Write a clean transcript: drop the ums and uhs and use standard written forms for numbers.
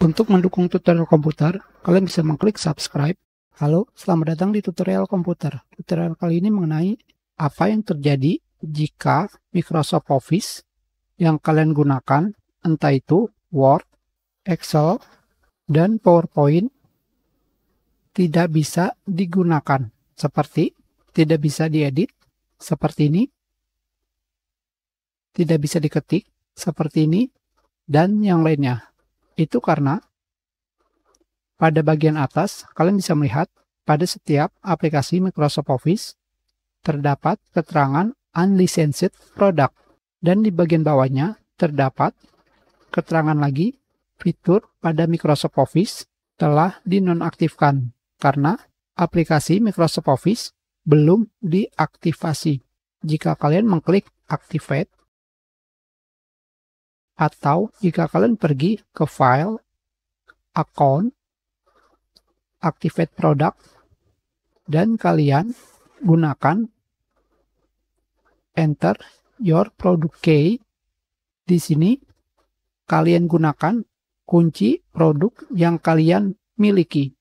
Untuk mendukung tutorial komputer, kalian bisa mengklik subscribe. Halo, selamat datang di tutorial komputer. Tutorial kali ini mengenai apa yang terjadi jika Microsoft Office yang kalian gunakan, entah itu Word, Excel, dan PowerPoint, tidak bisa digunakan. Seperti tidak bisa diedit, seperti ini, tidak bisa diketik, seperti ini, dan yang lainnya. Itu karena pada bagian atas, kalian bisa melihat pada setiap aplikasi Microsoft Office terdapat keterangan unlicensed product. Dan di bagian bawahnya terdapat keterangan lagi fitur pada Microsoft Office telah dinonaktifkan karena aplikasi Microsoft Office belum diaktifasi. Jika kalian mengklik Activate, atau jika kalian pergi ke File, Account, Activate Product, dan kalian gunakan Enter your product key. Di sini kalian gunakan kunci produk yang kalian miliki.